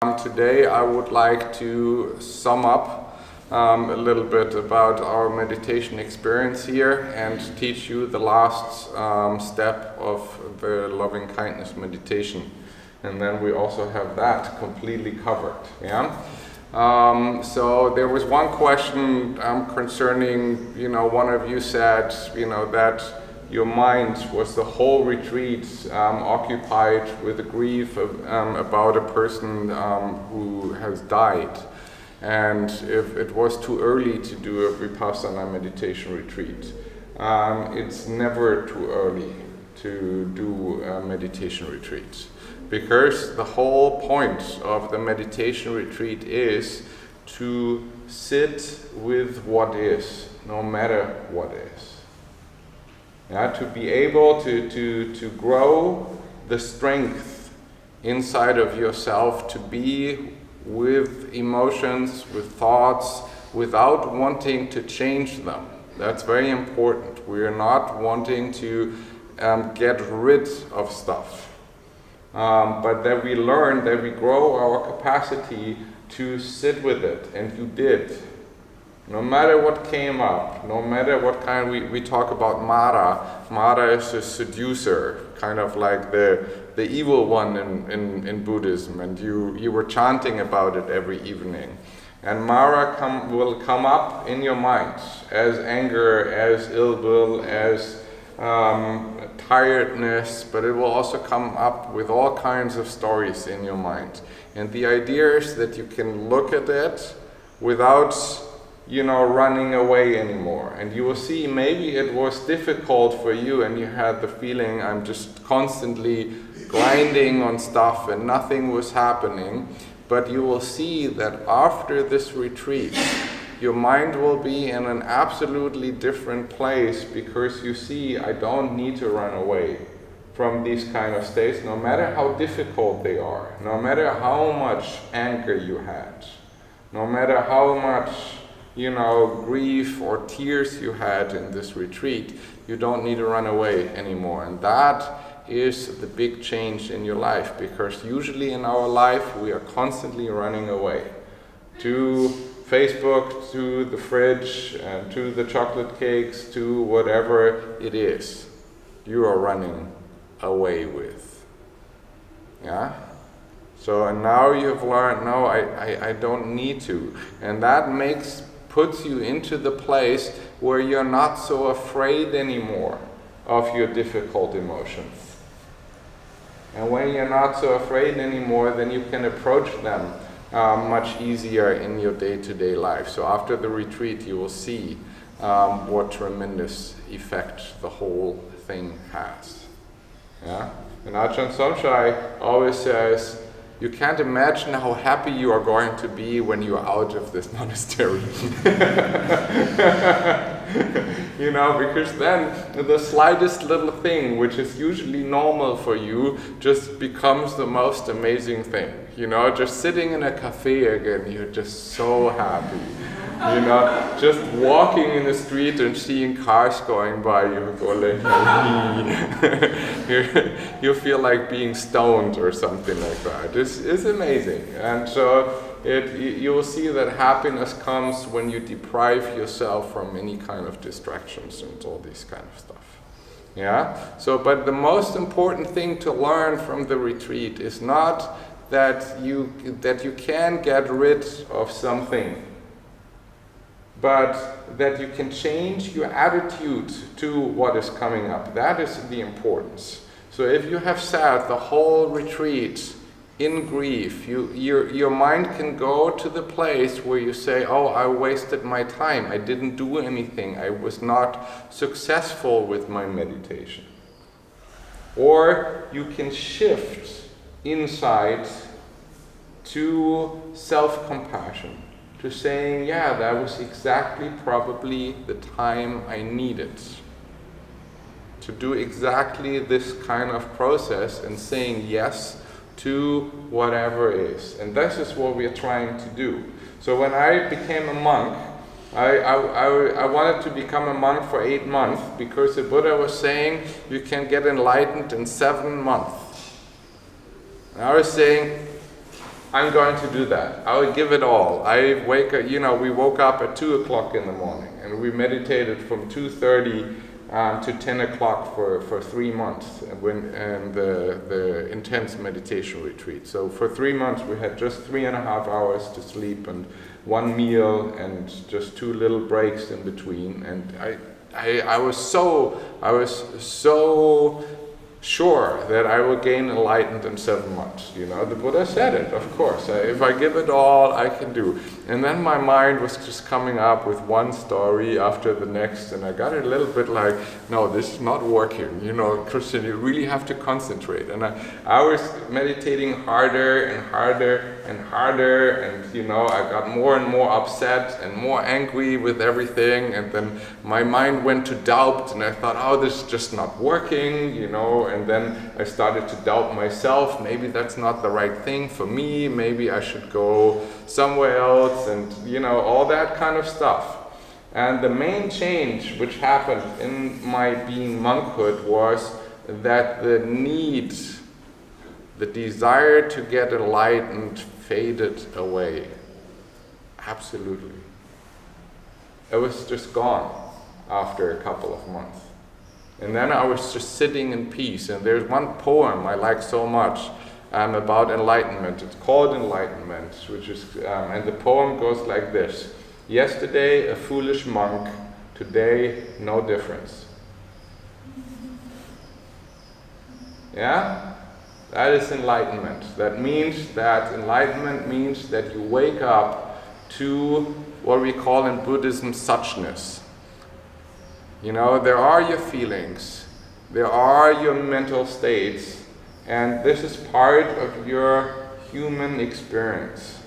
Today I would like to sum up a little bit about our meditation experience here and teach you the last step of the loving kindness meditation. And then we also have that completely covered. So there was one question concerning, one of you said, that your mind was the whole retreat occupied with the grief about a person who has died. And if it was too early to do a Vipassana meditation retreat, it's never too early to do a meditation retreat. Because the whole point of the meditation retreat is to sit with what is, no matter what is. To be able to grow the strength inside of yourself to be with emotions, with thoughts, without wanting to change them. That's very important. We are not wanting to get rid of stuff, but that we learn, that we grow our capacity to sit with it, and you did. No matter what came up, no matter what kind, we talk about Mara. Mara is a seducer, kind of like the evil one in Buddhism, and you were chanting about it every evening. And Mara will come up in your mind as anger, as ill will, as tiredness, but it will also come up with all kinds of stories in your mind. And the idea is that you can look at it without running away anymore. And you will see maybe it was difficult for you and you had the feeling I'm just constantly grinding on stuff and nothing was happening. But you will see that after this retreat, your mind will be in an absolutely different place, because you see, I don't need to run away from these kind of states, no matter how difficult they are, no matter how much anger you had, no matter how much grief or tears you had in this retreat, you don't need to run away anymore. And that is the big change in your life, because usually in our life we are constantly running away to Facebook, to the fridge, and to the chocolate cakes, to whatever it is you are running away with. So, and now you've learned, no, I don't need to. And that puts you into the place where you're not so afraid anymore of your difficult emotions. And when you're not so afraid anymore, then you can approach them much easier in your day-to-day life. So after the retreat, you will see what tremendous effect the whole thing has. And Ajahn Somshai always says, you can't imagine how happy you are going to be when you are out of this monastery. Because then the slightest little thing, which is usually normal for you, just becomes the most amazing thing. Just sitting in a cafe again, you're just so happy. Just walking in the street and seeing cars going by, you go like, you feel like being stoned or something like that. It's amazing. And so you will see that happiness comes when you deprive yourself from any kind of distractions and all this kind of stuff. So, but the most important thing to learn from the retreat is not that you can get rid of something, but that you can change your attitude to what is coming up. That is the importance. So if you have sat the whole retreat in grief, your mind can go to the place where you say, oh, I wasted my time, I didn't do anything, I was not successful with my meditation. Or you can shift inside to self-compassion, to saying, that was exactly probably the time I needed to do exactly this kind of process, and saying yes to whatever is. And this is what we are trying to do. So when I became a monk, I wanted to become a monk for 8 months, because the Buddha was saying you can get enlightened in 7 months. And I was saying, I'm going to do that. I will give it all. I wake up, we woke up at 2 o'clock in the morning and we meditated from 2:30 to 10 o'clock for 3 months and the intense meditation retreat. So for 3 months we had just 3.5 hours to sleep and 1 meal and just 2 little breaks in between. And I was so sure that I will gain enlightened in 7 months. The Buddha said it, of course. If I give it all, I can do. And then my mind was just coming up with one story after the next, and I got a little bit like, no, this is not working. Christian, you really have to concentrate. And I was meditating harder and harder and harder, and I got more and more upset and more angry with everything, and then my mind went to doubt, and I thought, oh, this is just not working, and then I started to doubt myself. Maybe that's not the right thing for me. Maybe I should go somewhere else, and all that kind of stuff. And the main change which happened in my being monkhood was that the desire to get enlightened faded away. Absolutely. It was just gone after a couple of months. And then I was just sitting in peace. And there's one poem I like so much about enlightenment. It's called Enlightenment, and the poem goes like this. Yesterday a foolish monk, today no difference. Yeah? That is enlightenment. Enlightenment means that you wake up to what we call in Buddhism suchness. There are your feelings, there are your mental states, and this is part of your human experience.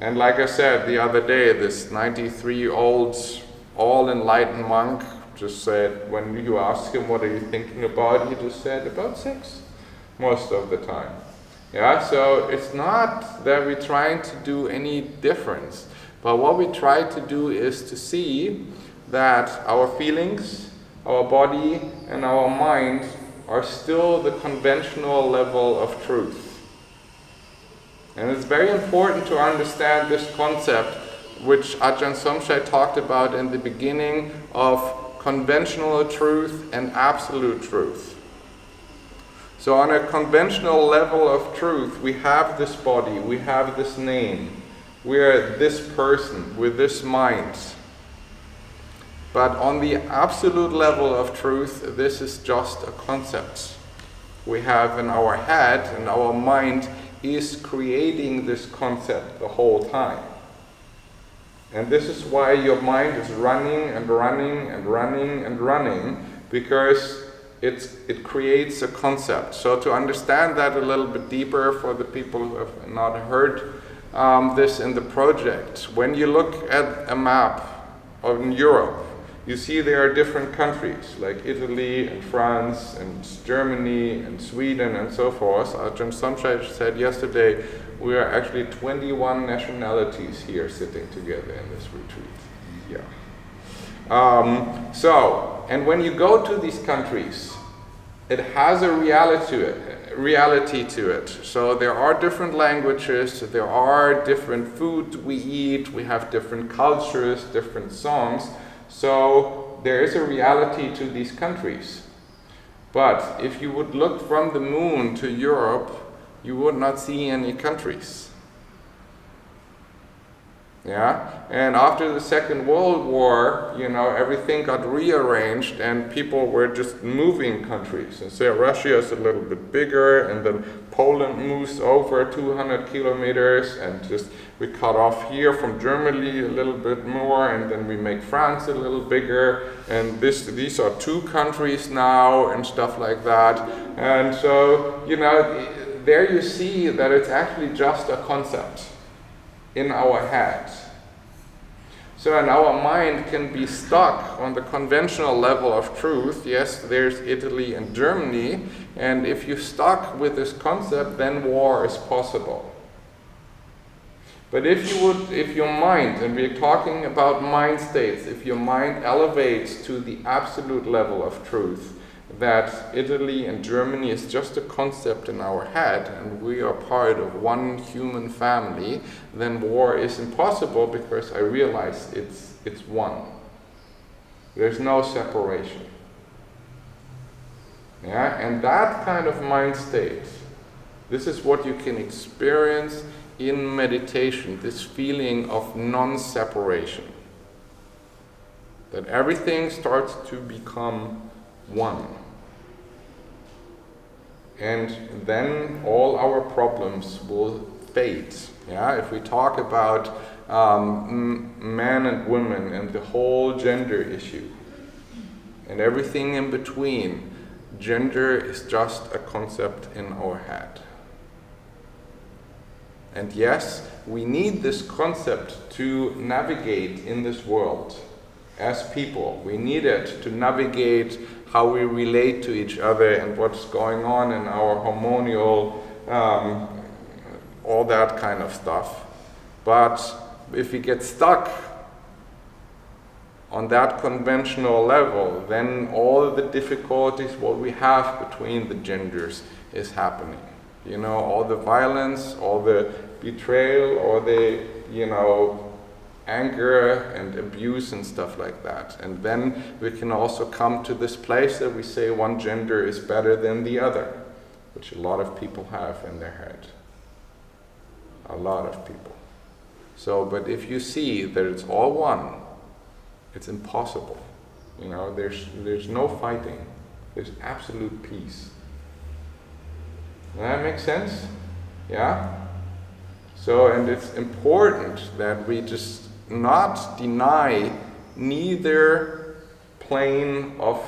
And like I said the other day, this 93-year-old all-enlightened monk just said, when you ask him what are you thinking about, he just said about sex most of the time. Yeah, so it's not that we're trying to do any difference, but what we try to do is to see that our feelings, our body, and our mind are still the conventional level of truth. And it's very important to understand this concept, which Ajahn Somshay talked about in the beginning, of conventional truth and absolute truth. So on a conventional level of truth, we have this body, we have this name, we are this person with this mind. But on the absolute level of truth, this is just a concept we have in our head, and our mind is creating this concept the whole time. And this is why your mind is running and running and running and running, because it creates a concept. So to understand that a little bit deeper for the people who have not heard this in the project, when you look at a map of Europe, you see there are different countries like Italy and France and Germany and Sweden and so forth. Ajahn Somshay said yesterday we are actually 21 nationalities here sitting together in this retreat. Yeah. And when you go to these countries, it has a reality to it. So there are different languages, there are different food we eat, we have different cultures, different songs. So there is a reality to these countries. But if you would look from the moon to Europe, you would not see any countries. Yeah? And after the Second World War, everything got rearranged and people were just moving countries. And so Russia is a little bit bigger, and then Poland moves over 200 kilometers, and just we cut off here from Germany a little bit more, and then we make France a little bigger, and these are 2 countries now, and stuff like that. And so, there you see that it's actually just a concept in our head. So and our mind can be stuck on the conventional level of truth. Yes, there's Italy and Germany, and if you're stuck with this concept, then war is possible. But if your mind, and we're talking about mind states, if your mind elevates to the absolute level of truth, that Italy and Germany is just a concept in our head and we are part of one human family, then war is impossible because I realize it's one. There's no separation. Yeah, and that kind of mind state, this is what you can experience in meditation, this feeling of non-separation. That everything starts to become one. And then all our problems will fade. Yeah, if we talk about men and women and the whole gender issue and everything in between, gender is just a concept in our head. And yes, we need this concept to navigate in this world as people. We need it to navigate how we relate to each other and what's going on in our hormonal, all that kind of stuff. But if we get stuck on that conventional level, then all the difficulties what we have between the genders is happening. You know, all the violence, all the betrayal, all the, anger and abuse and stuff like that. And then we can also come to this place that we say one gender is better than the other, which a lot of people have in their head. A lot of people. So, but if you see that it's all one, it's impossible. There's no fighting. There's absolute peace. Does that make sense? Yeah? So, and it's important that we just not deny neither plane of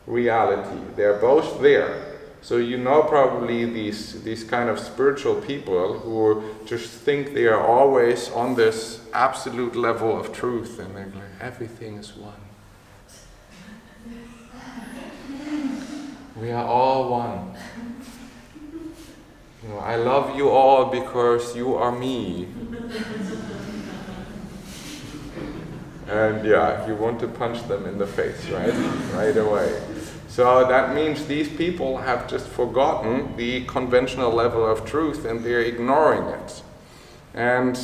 reality. They're both there. So probably these kind of spiritual people who just think they are always on this absolute level of truth and they're like, everything is one. We are all one. I love you all because you are me. And you want to punch them in the face, right? Right away. So that means these people have just forgotten the conventional level of truth and they're ignoring it. And,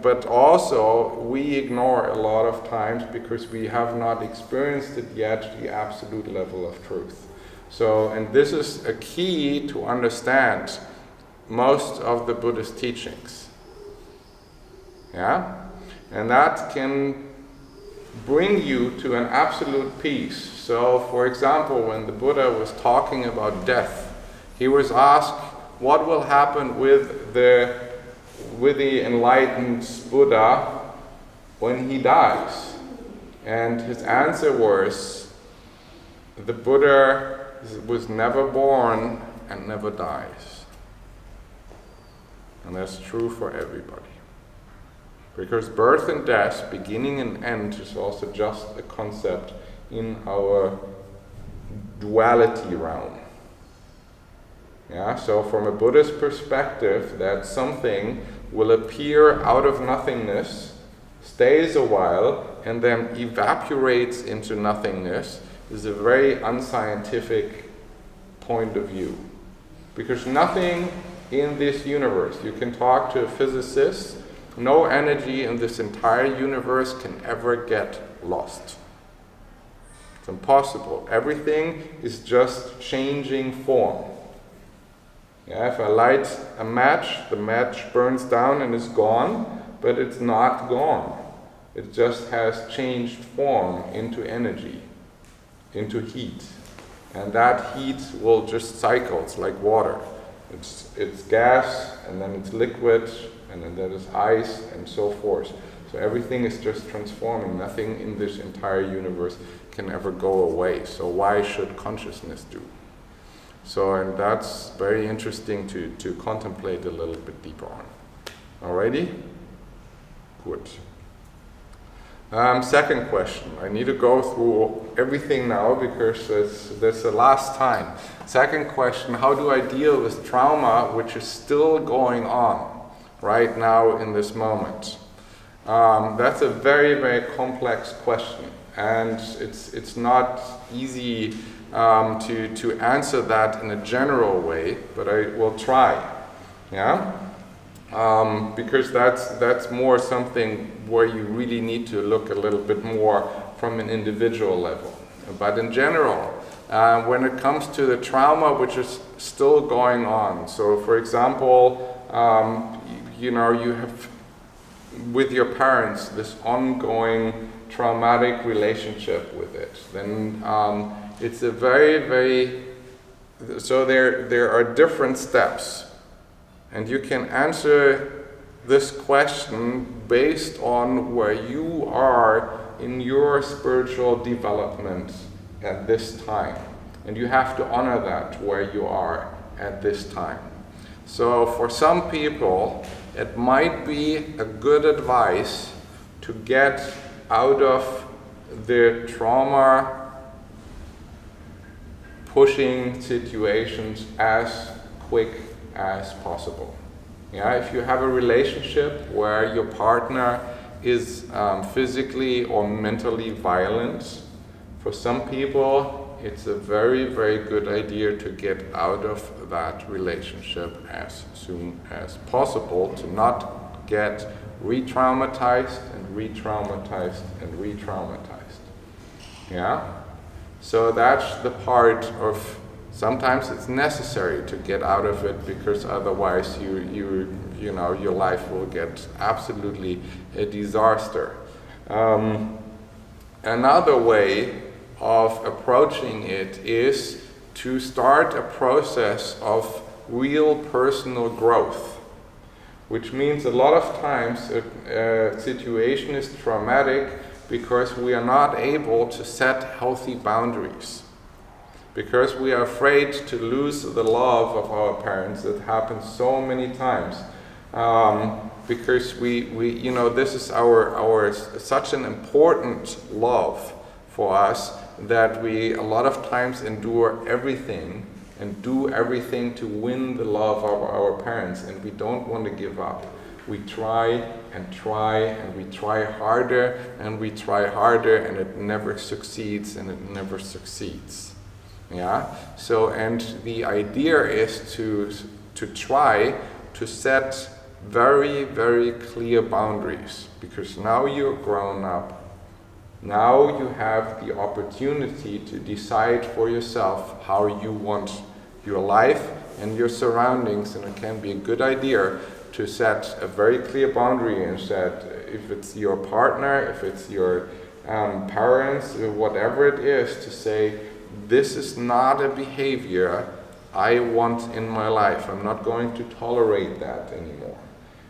but also we ignore a lot of times because we have not experienced it yet, the absolute level of truth. So, and this is a key to understand most of the Buddhist teachings. Yeah? And that can bring you to an absolute peace. So, for example, when the Buddha was talking about death, he was asked, what will happen with the enlightened Buddha when he dies? And his answer was, the Buddha was never born and never dies. And that's true for everybody. Because birth and death, beginning and end, is also just a concept in our duality realm. Yeah, so from a Buddhist perspective, that something will appear out of nothingness, stays a while, and then evaporates into nothingness is a very unscientific point of view. Because nothing in this universe, you can talk to a physicist, no energy in this entire universe can ever get lost. It's impossible. Everything is just changing form. Yeah, if I light a match, the match burns down and is gone, but it's not gone. It just has changed form into energy, into heat. And that heat will just cycle. It's like water. It's gas, and then it's liquid, and then there is ice, and so forth. So everything is just transforming. Nothing in this entire universe can ever go away. So why should consciousness do? So, and that's very interesting to contemplate a little bit deeper on. Alrighty? Good. Second question. I need to go through everything now because that's the last time. Second question, how do I deal with trauma which is still going on right now in this moment? That's a very, very complex question. and it's not easy to answer that in a general way, but I will try. Yeah, because that's more something where you really need to look a little bit more from an individual level. But in general, when it comes to the trauma which is still going on, so for example, you have with your parents this ongoing traumatic relationship with it, then it's a very, so there are different steps, and you can answer this question based on where you are in your spiritual development at this time, and you have to honor that where you are at this time. So for some people it might be a good advice to get out of the trauma pushing situations as quick as possible. Yeah, if you have a relationship where your partner is physically or mentally violent, for some people it's a very good idea to get out of that relationship as soon as possible, to not get re-traumatized and re-traumatized and re-traumatized. Yeah? So that's the part of, sometimes it's necessary to get out of it, because otherwise your life will get absolutely a disaster. Another way of approaching it is to start a process of real personal growth, which means a lot of times a situation is traumatic because we are not able to set healthy boundaries, because we are afraid to lose the love of our parents. It happens so many times, because we this is our such an important love for us, that we a lot of times endure everything and do everything to win the love of our parents, and we don't want to give up. We try and try, and we try harder and we try harder, and it never succeeds, and it never succeeds. Yeah. So, and the idea is to try to set very clear boundaries, because now you're grown up. Now you have the opportunity to decide for yourself how you want your life and your surroundings, and it can be a good idea to set a very clear boundary, and set, if it's your partner, if it's your parents, whatever it is, to say, this is not a behavior I want in my life. I'm not going to tolerate that anymore.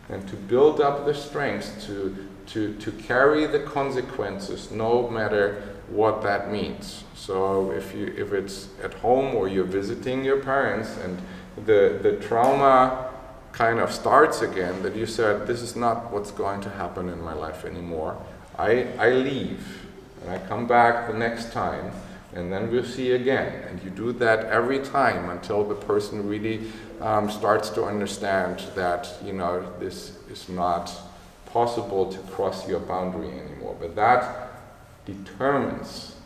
And to build up the strength to carry the consequences, no matter what that means. So if it's at home or you're visiting your parents and the trauma kind of starts again, that you said, this is not what's going to happen in my life anymore. I leave and I come back the next time, and then we'll see again. And you do that every time until the person really starts to understand that, this is not possible to cross your boundary anymore. But that determines,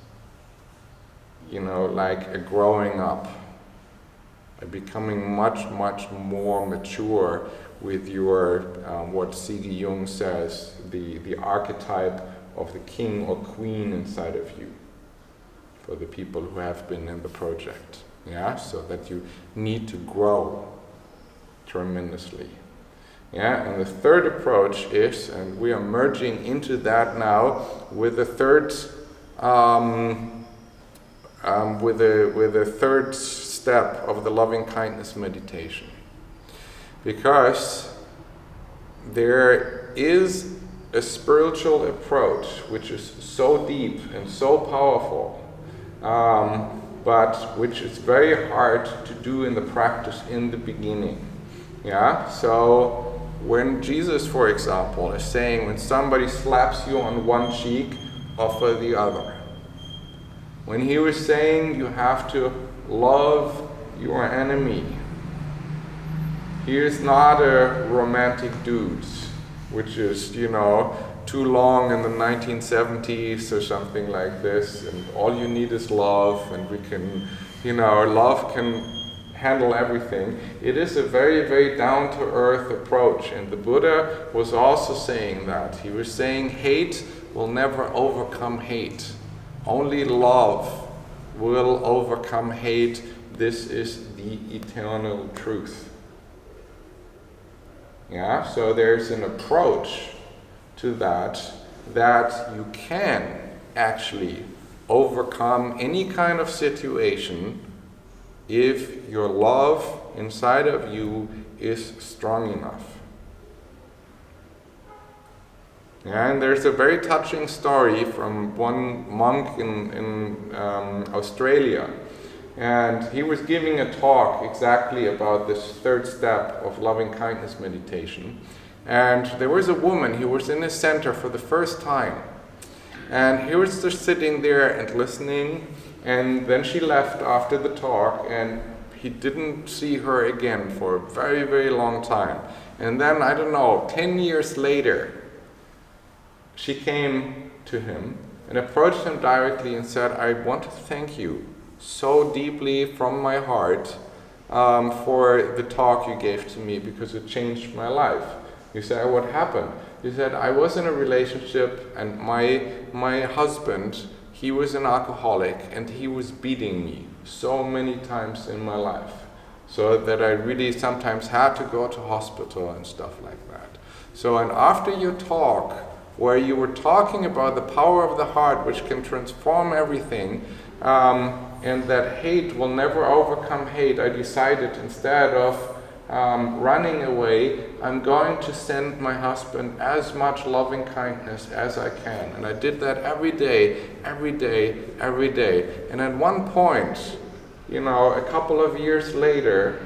like a growing up, a becoming much more mature with your, what C.G. Jung says, the archetype of the king or queen inside of you, for the people who have been in the project. Yeah, so that you need to grow tremendously. Yeah, and the third approach is, and we are merging into that now with the third, with the third step of the loving kindness meditation, because there is a spiritual approach which is so deep and so powerful, but which is very hard to do in the practice in the beginning. Yeah, so when Jesus, for example, is saying, when somebody slaps you on one cheek, offer the other. When he was saying you have to love your enemy, he is not a romantic dude, which is, too long in the 1970s or something like this, and all you need is love, and we can, love can handle everything. It is a very, very down-to-earth approach, and the Buddha was also saying that. He was saying hate will never overcome hate. Only love will overcome hate. This is the eternal truth. Yeah, so there's an approach to that you can actually overcome any kind of situation if your love inside of you is strong enough. And there's a very touching story from one monk in Australia. And he was giving a talk exactly about this third step of loving kindness meditation. And there was a woman who was in his center for the first time. And he was just sitting there and listening. And then she left after the talk, and he didn't see her again for a very, very long time. And then, 10 years later, she came to him and approached him directly and said, I want to thank you so deeply from my heart for the talk you gave to me, because it changed my life. He said, what happened? He said, I was in a relationship, and my husband, he was an alcoholic, and he was beating me so many times in my life, so that I really sometimes had to go to hospital and stuff like that. So, and after your talk, where you were talking about the power of the heart, which can transform everything, and that hate will never overcome hate, I decided, instead of running away, I'm going to send my husband as much loving kindness as I can. And I did that every day. And at one point, a couple of years later,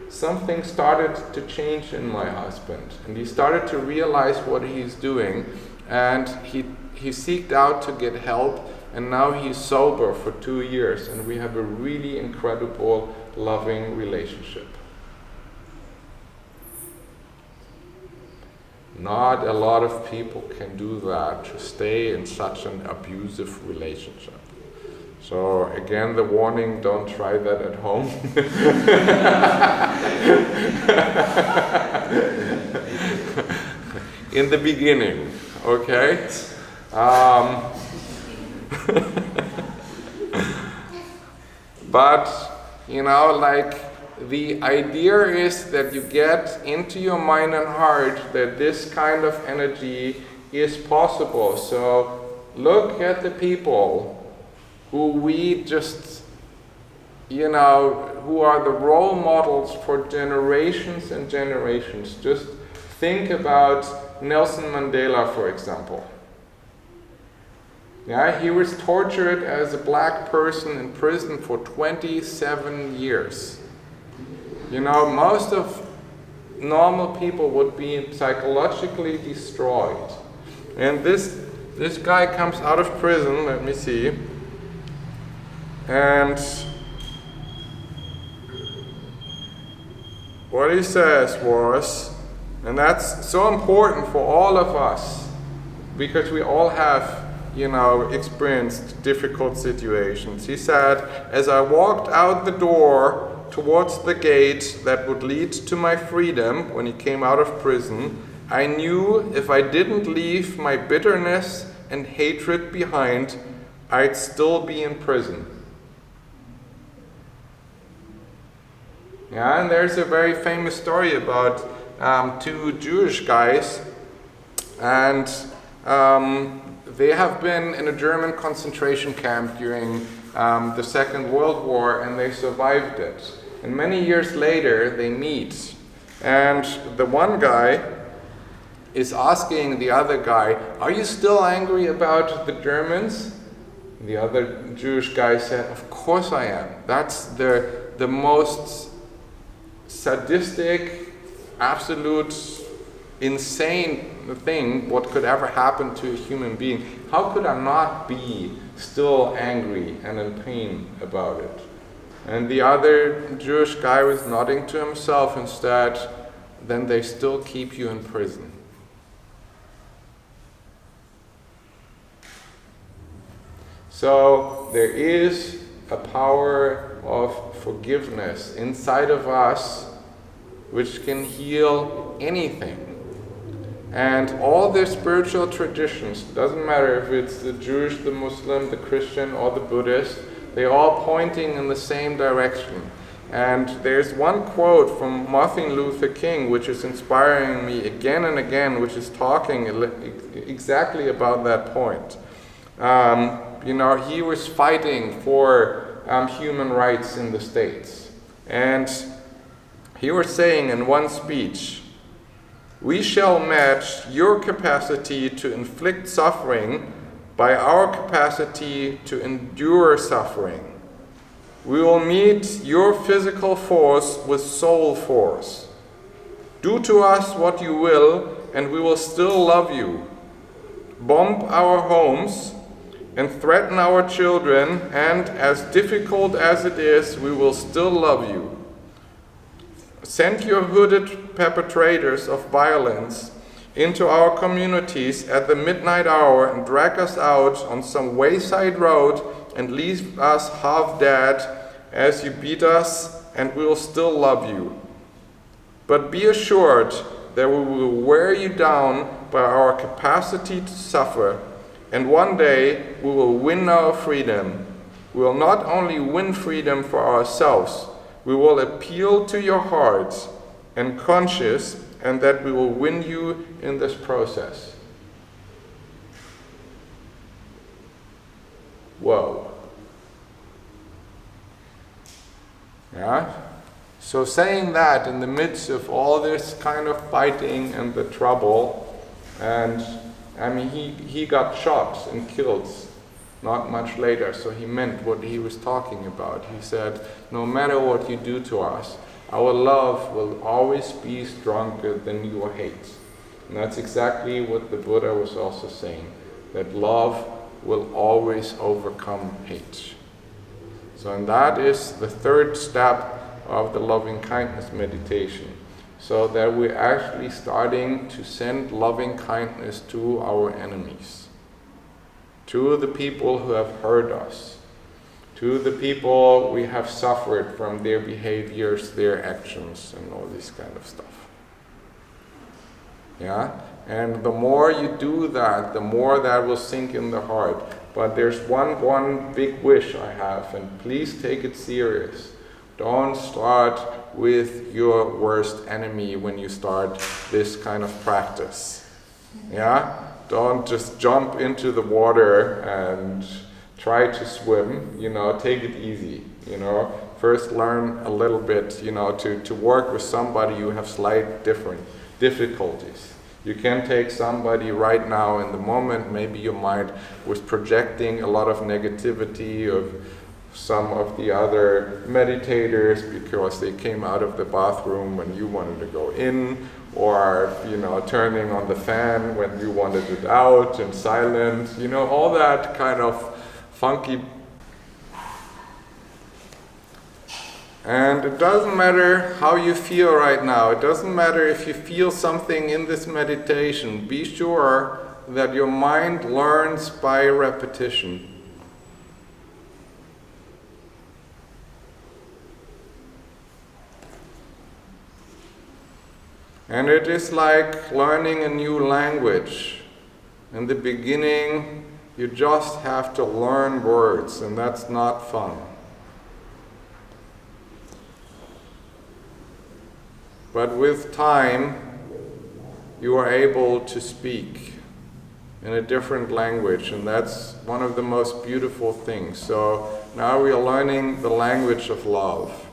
something started to change in my husband. And he started to realize what he's doing. And he seeked out to get help. And now he's sober for 2 years. And we have a really incredible, loving relationship. Not a lot of people can do that, to stay in such an abusive relationship. So again, the warning, don't try that at home. In the beginning, okay? But, the idea is that you get into your mind and heart that this kind of energy is possible. So look at the people who we just, who are the role models for generations and generations. Just think about Nelson Mandela, for example. Yeah, he was tortured as a black person in prison for 27 years. Most of normal people would be psychologically destroyed. And this guy comes out of prison, let me see. And what he says was, and that's so important for all of us, because we all have, experienced difficult situations. He said, as I walked out the door towards the gate that would lead to my freedom when he came out of prison, I knew if I didn't leave my bitterness and hatred behind, I'd still be in prison. Yeah, and there's a very famous story about two Jewish guys, and they have been in a German concentration camp during the Second World War, and they survived it. And many years later, they meet. And the one guy is asking the other guy, are you still angry about the Germans? And the other Jewish guy said, of course I am. That's the most sadistic, absolute, insane thing what could ever happen to a human being. How could I not be still angry and in pain about it? And the other Jewish guy was nodding to himself instead, then they still keep you in prison. So there is a power of forgiveness inside of us which can heal anything. And all the spiritual traditions, doesn't matter if it's the Jewish, the Muslim, the Christian, or the Buddhist, they're all pointing in the same direction. And there's one quote from Martin Luther King which is inspiring me again and again, which is talking exactly about that point. He was fighting for human rights in the States. And he was saying in one speech, "We shall match your capacity to inflict suffering by our capacity to endure suffering. We will meet your physical force with soul force. Do to us what you will, and we will still love you. Bomb our homes and threaten our children, and as difficult as it is, we will still love you. Send your hooded perpetrators of violence into our communities at the midnight hour and drag us out on some wayside road and leave us half dead as you beat us, and we will still love you. But be assured that we will wear you down by our capacity to suffer, and one day we will win our freedom. We will not only win freedom for ourselves, we will appeal to your hearts and conscience, and that we will win you in this process." Whoa. Yeah? So saying that in the midst of all this kind of fighting and the trouble, and he got shot and killed not much later, so he meant what he was talking about. He said, no matter what you do to us, our love will always be stronger than your hate. And that's exactly what the Buddha was also saying, that love will always overcome hate. So, and that is the third step of the loving kindness meditation. So that we're actually starting to send loving kindness to our enemies, to the people who have hurt us, to the people we have suffered from their behaviors, their actions, and all this kind of stuff. Yeah? And the more you do that, the more that will sink in the heart. But there's one big wish I have, and please take it serious. Don't start with your worst enemy when you start this kind of practice. Yeah? Don't just jump into the water and try to swim, take it easy, First learn a little bit, to work with somebody you have slight different difficulties. You can take somebody right now in the moment, maybe your mind was projecting a lot of negativity of some of the other meditators because they came out of the bathroom when you wanted to go in, or turning on the fan when you wanted it out and silent, all that kind of funky. And it doesn't matter how you feel right now. It doesn't matter if you feel something in this meditation. Be sure that your mind learns by repetition. And it is like learning a new language. In the beginning, you just have to learn words, and that's not fun. But with time, you are able to speak in a different language, and that's one of the most beautiful things. So now we are learning the language of love,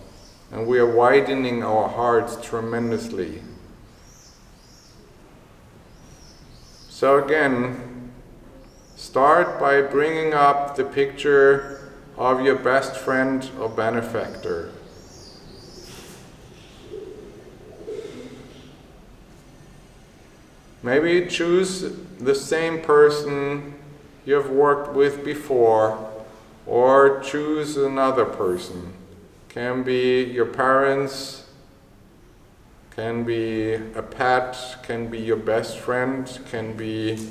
and we are widening our hearts tremendously. So again, start by bringing up the picture of your best friend or benefactor. Maybe choose the same person you have worked with before, or choose another person. Can be your parents, can be a pet, can be your best friend, can be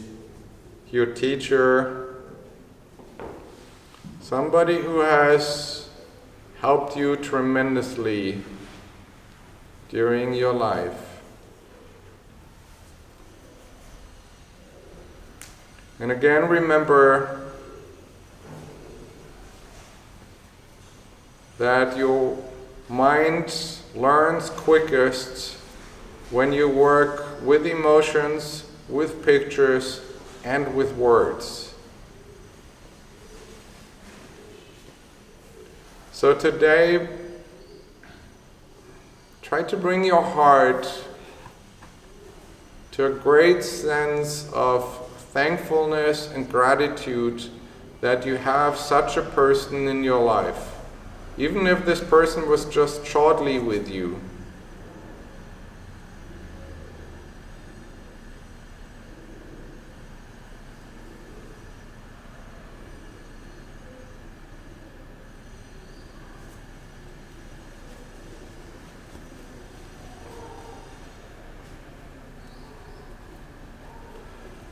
your teacher. Somebody who has helped you tremendously during your life. And again, remember that your mind learns quickest when you work with emotions, with pictures, and with words. So today, try to bring your heart to a great sense of thankfulness and gratitude that you have such a person in your life, even if this person was just shortly with you.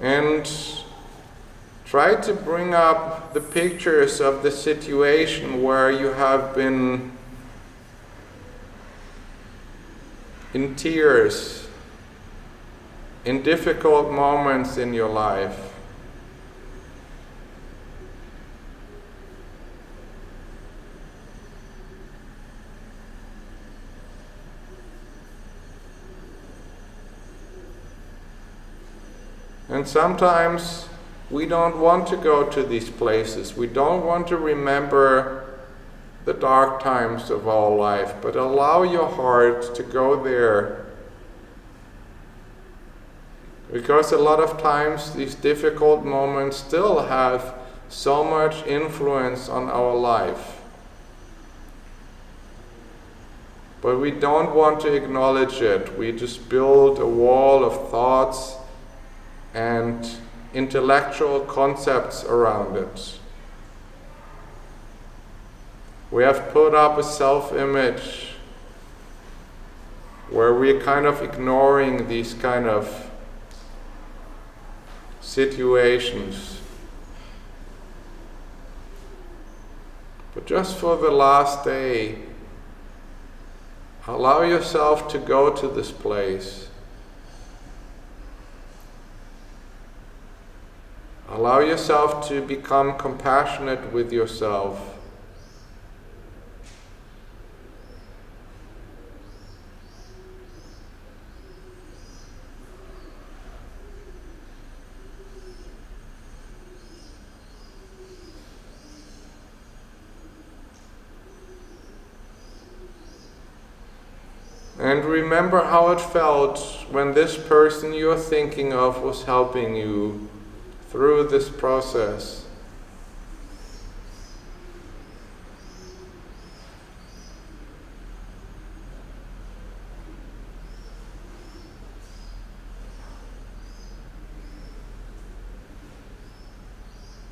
And try to bring up the pictures of the situation where you have been in tears, in difficult moments in your life. And sometimes we don't want to go to these places. We don't want to remember the dark times of our life, but allow your heart to go there. Because a lot of times these difficult moments still have so much influence on our life. But we don't want to acknowledge it. We just build a wall of thoughts and intellectual concepts around it. We have put up a self-image where we're kind of ignoring these kind of situations. But just for the last day, allow yourself to go to this place. Allow yourself to become compassionate with yourself. And remember how it felt when this person you're thinking of was helping you through this process.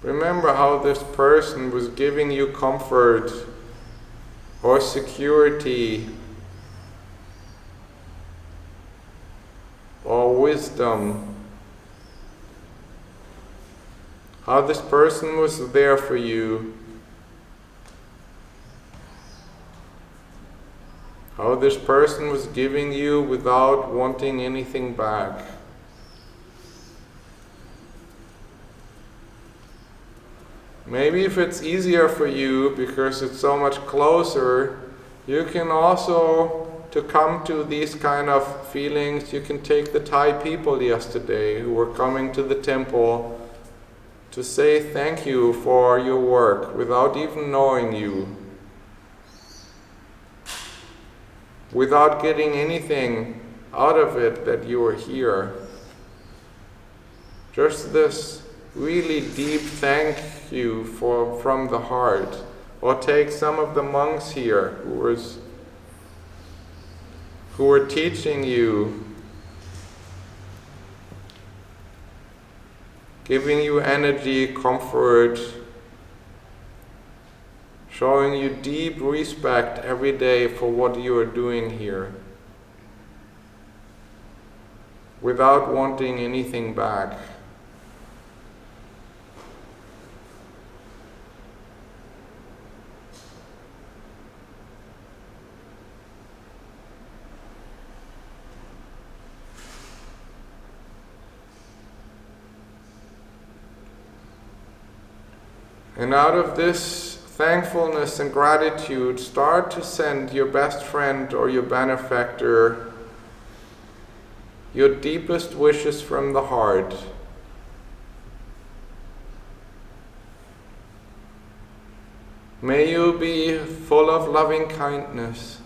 Remember how this person was giving you comfort or security or wisdom. How this person was there for you. How this person was giving you without wanting anything back. Maybe if it's easier for you because it's so much closer, you can also, to come to these kind of feelings, you can take the Thai people yesterday who were coming to the temple to say thank you for your work without even knowing you, without getting anything out of it that you were here. Just this really deep thank you from the heart. Or take some of the monks here who were teaching you, giving you energy, comfort, showing you deep respect every day for what you are doing here, without wanting anything back. And out of this thankfulness and gratitude, start to send your best friend or your benefactor your deepest wishes from the heart. May you be full of loving kindness.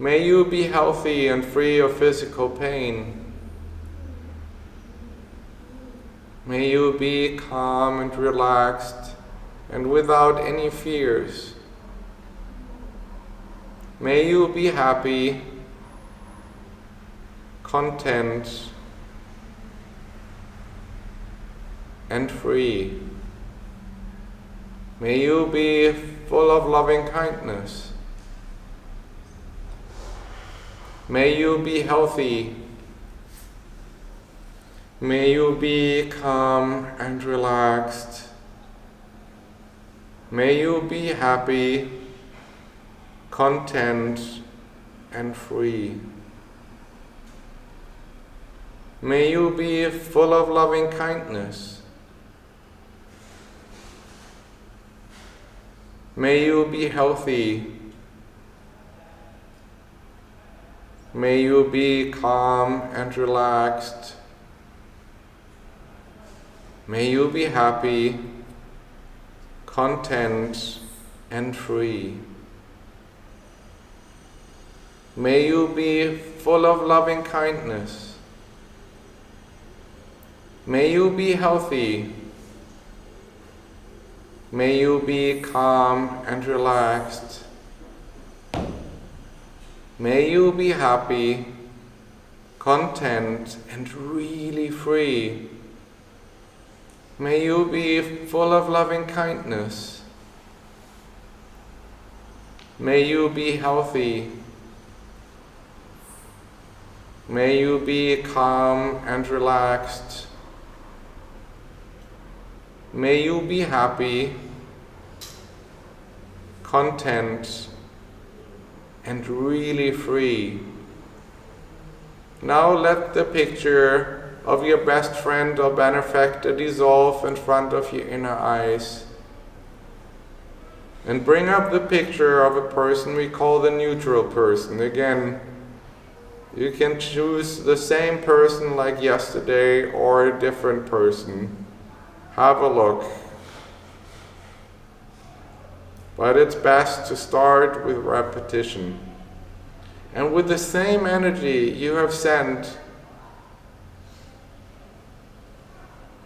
May you be healthy and free of physical pain. May you be calm and relaxed and without any fears. May you be happy, content, and free. May you be full of loving kindness. May you be healthy. May you be calm and relaxed. May you be happy, content, and free. May you be full of loving kindness. May you be healthy. May you be calm and relaxed. May you be happy, content, and free. May you be full of loving kindness. May you be healthy. May you be calm and relaxed. May you be happy, content, and really free. May you be full of loving kindness. May you be healthy. May you be calm and relaxed. May you be happy, content, and really free. Now let the picture of your best friend or benefactor dissolve in front of your inner eyes. And bring up the picture of a person we call the neutral person. Again, you can choose the same person like yesterday or a different person. Have a look. But it's best to start with repetition. And with the same energy you have sent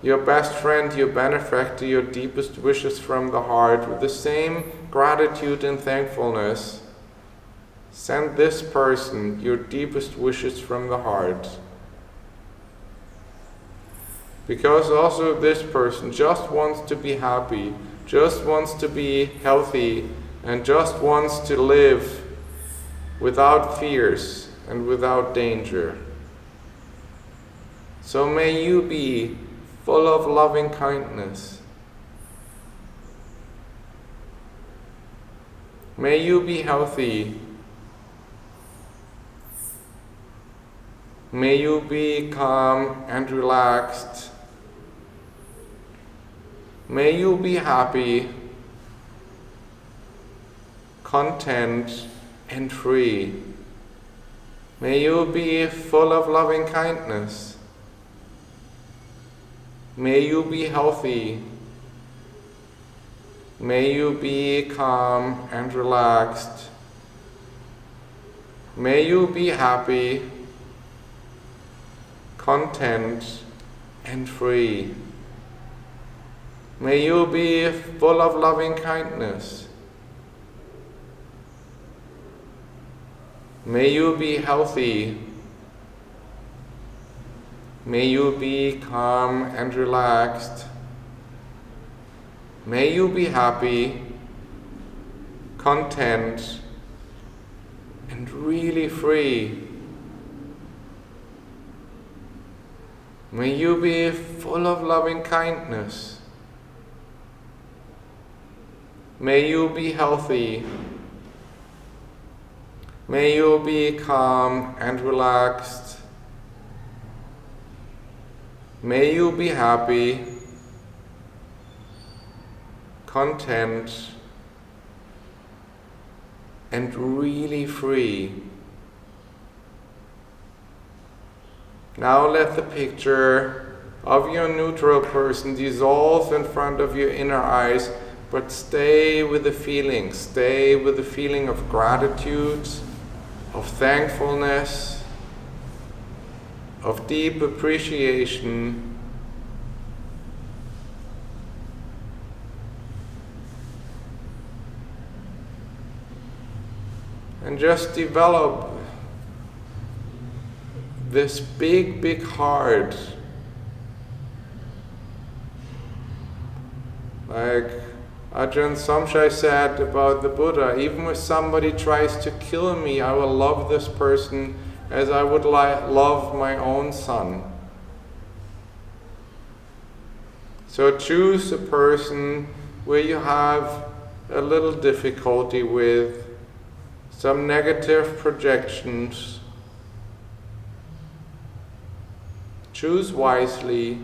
your best friend, your benefactor, your deepest wishes from the heart, with the same gratitude and thankfulness, send this person your deepest wishes from the heart. Because also this person just wants to be happy, just wants to be healthy, and just wants to live without fears and without danger. So may you be full of loving kindness. May you be healthy. May you be calm and relaxed. May you be happy, content, and free. May you be full of loving kindness. May you be healthy. May you be calm and relaxed. May you be happy, content, and free. May you be full of loving kindness. May you be healthy. May you be calm and relaxed. May you be happy, content, and really free. May you be full of loving kindness. May you be healthy. May you be calm and relaxed. May you be happy, content, and really free. Now let the picture of your neutral person dissolve in front of your inner eyes, but stay with the feeling. Stay with the feeling of gratitude, of thankfulness, of deep appreciation. And just develop this big, big heart. Like Ajahn Samshai said about the Buddha, even if somebody tries to kill me, I will love this person as I would love my own son. So choose a person where you have a little difficulty with, some negative projections. Choose wisely.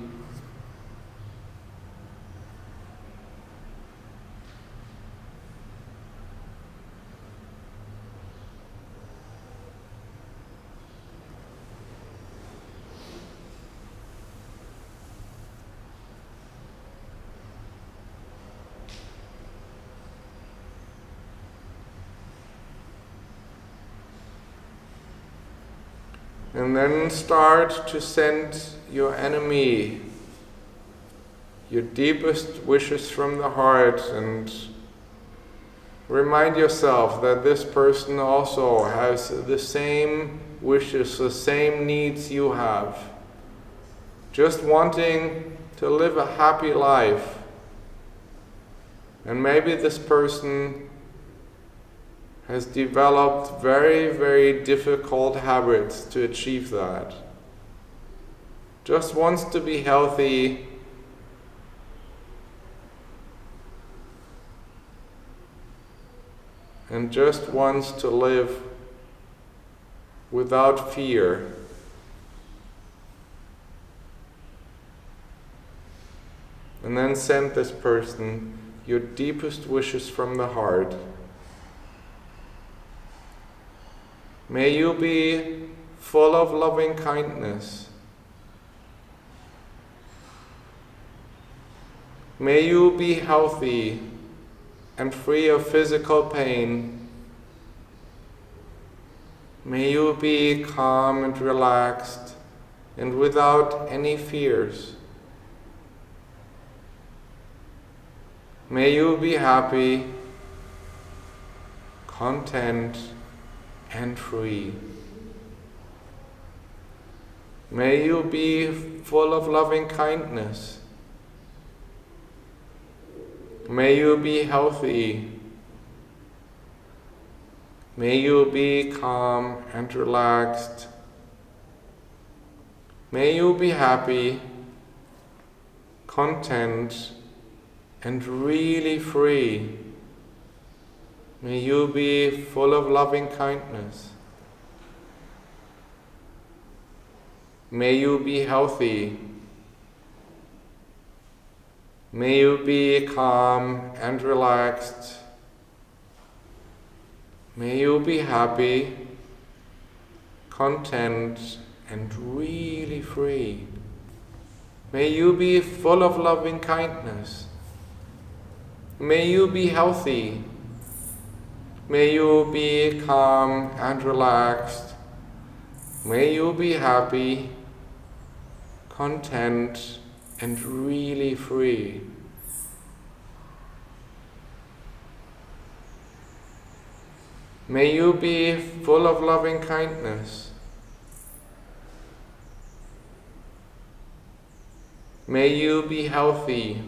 And then start to send your enemy your deepest wishes from the heart, and remind yourself that this person also has the same wishes, the same needs you have. Just wanting to live a happy life. And maybe this person has developed very, very difficult habits to achieve that. Just wants to be healthy, and just wants to live without fear. And then send this person your deepest wishes from the heart. May you be full of loving kindness. May you be healthy and free of physical pain. May you be calm and relaxed and without any fears. May you be happy, content, and free. May you be full of loving kindness. May you be healthy. May you be calm and relaxed. May you be happy, content, and really free. May you be full of loving kindness. May you be healthy. May you be calm and relaxed. May you be happy, content, and really free. May you be full of loving kindness. May you be healthy. May you be calm and relaxed. May you be happy, content, and really free. May you be full of loving kindness. May you be healthy.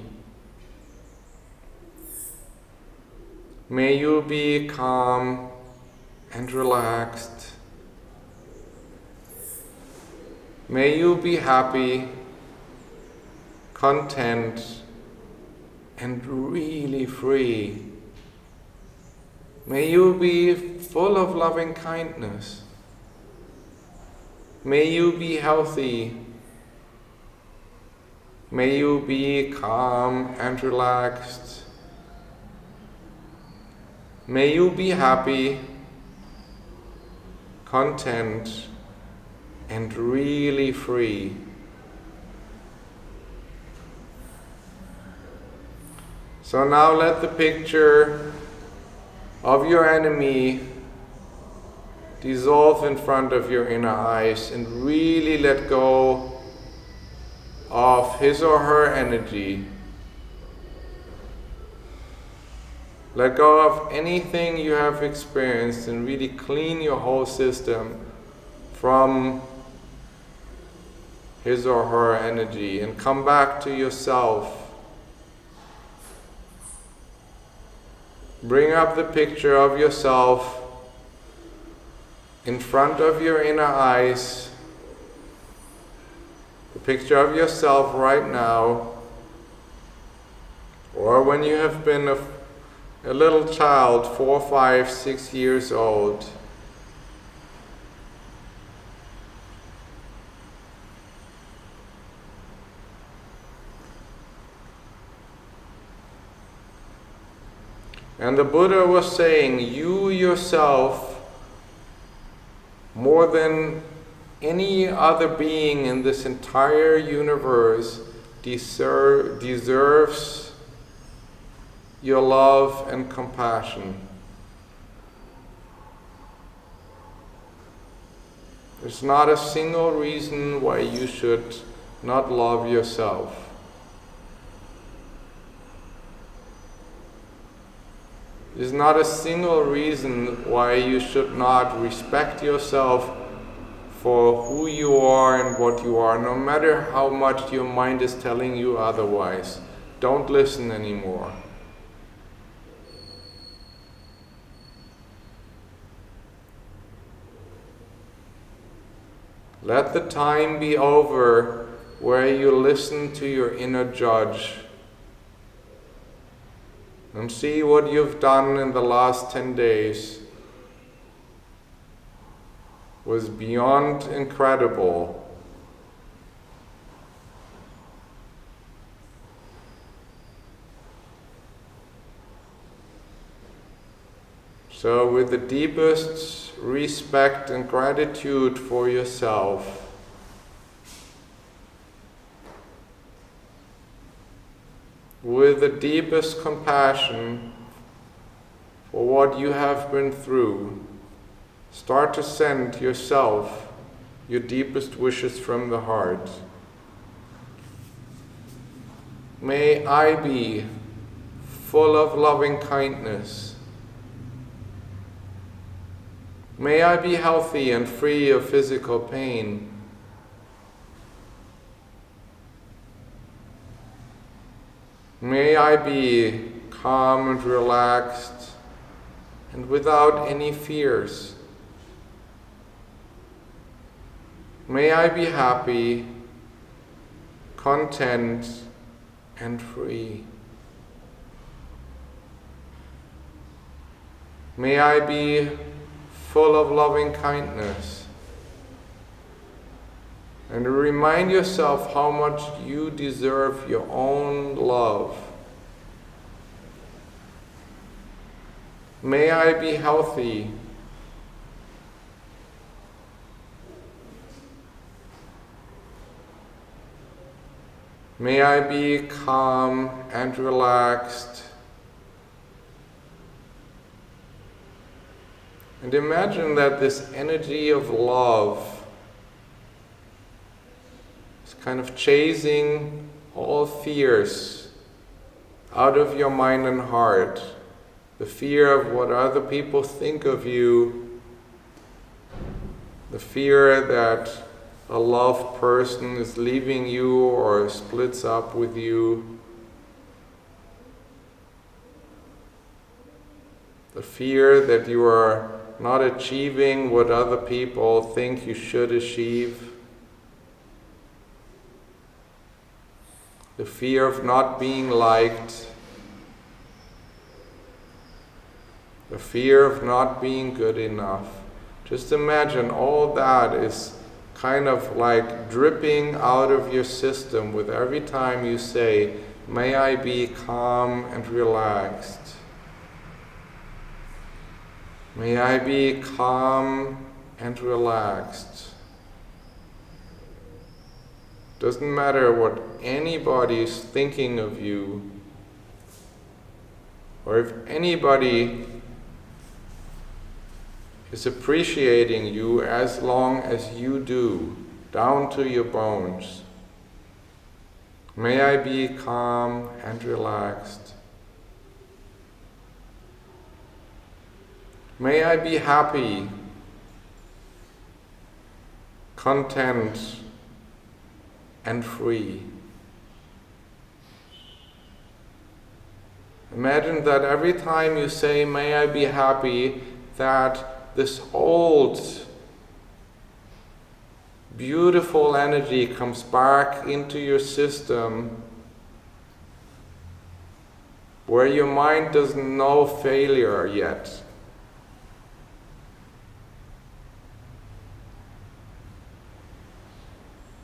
May you be calm and relaxed. May you be happy, content, and really free. May you be full of loving kindness. May you be healthy. May you be calm and relaxed. May you be happy, content, and really free. So now let the picture of your enemy dissolve in front of your inner eyes and really let go of his or her energy. Let go of anything you have experienced and really clean your whole system from his or her energy and come back to yourself. Bring up the picture of yourself in front of your inner eyes, the picture of yourself right now, or when you have been a little child, 4, 5, 6 years old. And the Buddha was saying, you yourself, more than any other being in this entire universe, deserves your love and compassion. There's not a single reason why you should not love yourself. There's not a single reason why you should not respect yourself for who you are and what you are, no matter how much your mind is telling you otherwise. Don't listen anymore. Let the time be over where you listen to your inner judge and see what you've done in the last 10 days was beyond incredible. So with the deepest respect and gratitude for yourself, with the deepest compassion for what you have been through, start to send yourself your deepest wishes from the heart. May I be full of loving kindness. May I be healthy and free of physical pain. May I be calm and relaxed and without any fears. May I be happy, content, and free. May I be full of loving kindness. And remind yourself how much you deserve your own love. May I be healthy. May I be calm and relaxed. And imagine that this energy of love is kind of chasing all fears out of your mind and heart. The fear of what other people think of you, the fear that a loved person is leaving you or splits up with you, the fear that you are not achieving what other people think you should achieve, the fear of not being liked, the fear of not being good enough. Just imagine all that is kind of like dripping out of your system with every time you say, may I be calm and relaxed. May I be calm and relaxed. Doesn't matter what anybody is thinking of you, or if anybody is appreciating you, as long as you do, down to your bones. May I be calm and relaxed. May I be happy, content, and free. Imagine that every time you say, may I be happy, that this old, beautiful energy comes back into your system, where your mind doesn't know failure yet.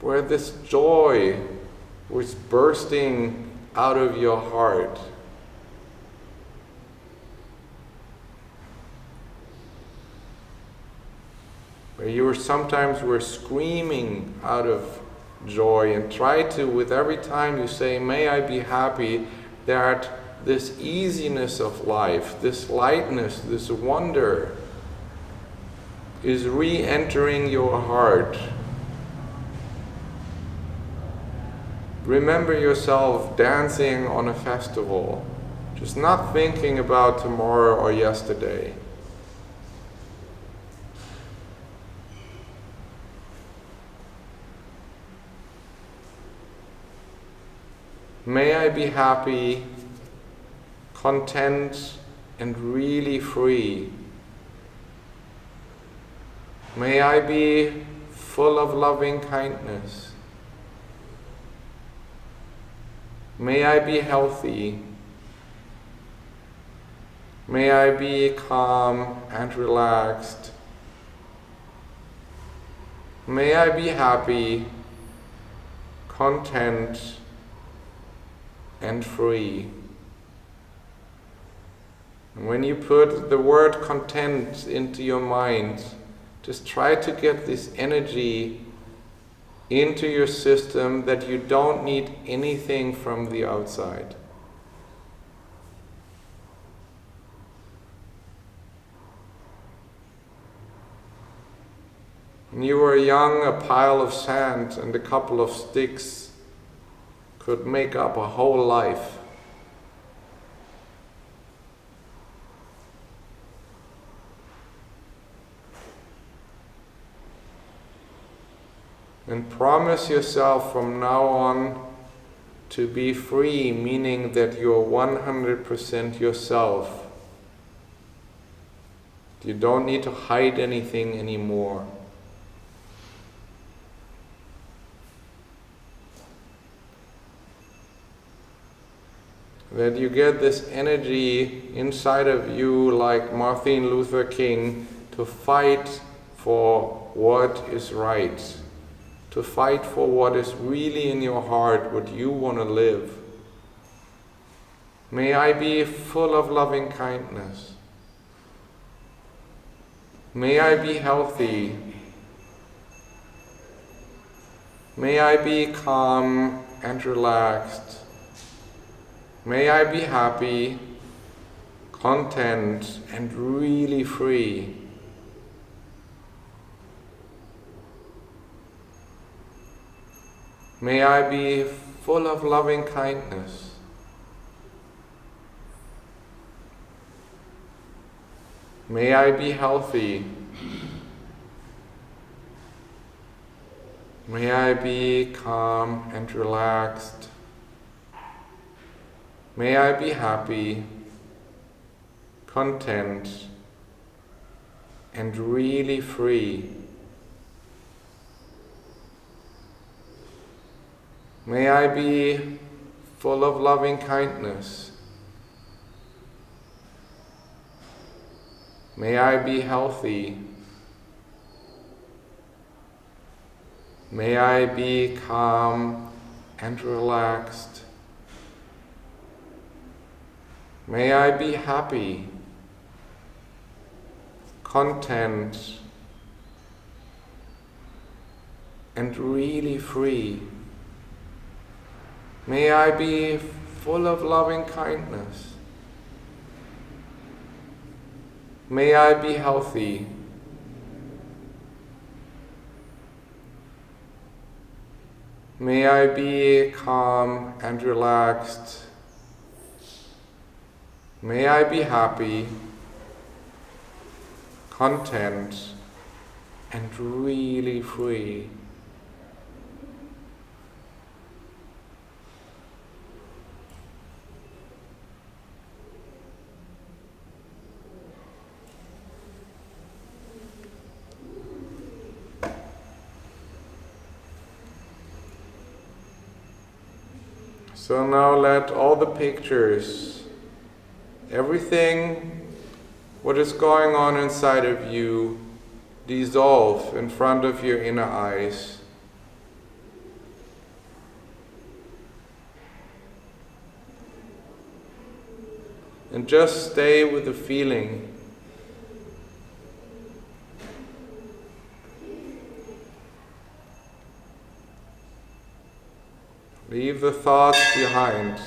Where this joy was bursting out of your heart. Where you were sometimes screaming out of joy, and try to, with every time you say, may I be happy, that this easiness of life, this lightness, this wonder is re-entering your heart. Remember yourself dancing on a festival, just not thinking about tomorrow or yesterday. May I be happy, content, and really free. May I be full of loving kindness. May I be healthy. May I be calm and relaxed. May I be happy, content, and free. And when you put the word content into your mind, just try to get this energy into your system that you don't need anything from the outside. When you were young, a pile of sand and a couple of sticks could make up a whole life. And promise yourself from now on to be free, meaning that you're 100% yourself. You don't need to hide anything anymore. That you get this energy inside of you, like Martin Luther King, to fight for what is right. To fight for what is really in your heart, what you want to live. May I be full of loving kindness. May I be healthy. May I be calm and relaxed. May I be happy, content, and really free. May I be full of loving kindness. May I be healthy. May I be calm and relaxed. May I be happy, content, and really free. May I be full of loving kindness. May I be healthy. May I be calm and relaxed. May I be happy. content, and really free. May I be full of loving kindness. May I be healthy. May I be calm and relaxed. May I be happy, content, and really free. So now let all the pictures, everything what is going on inside of you, dissolve in front of your inner eyes. And just stay with the feeling. Leave the thoughts behind.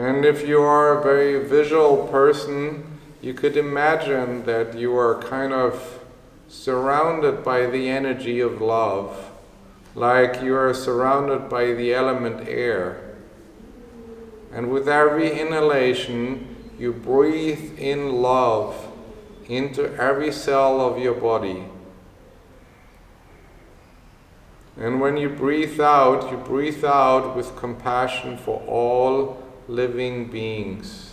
And if you are a very visual person, you could imagine that you are kind of surrounded by the energy of love, like you are surrounded by the element air. And with every inhalation, you breathe in love into every cell of your body. And when you breathe out with compassion for all living beings.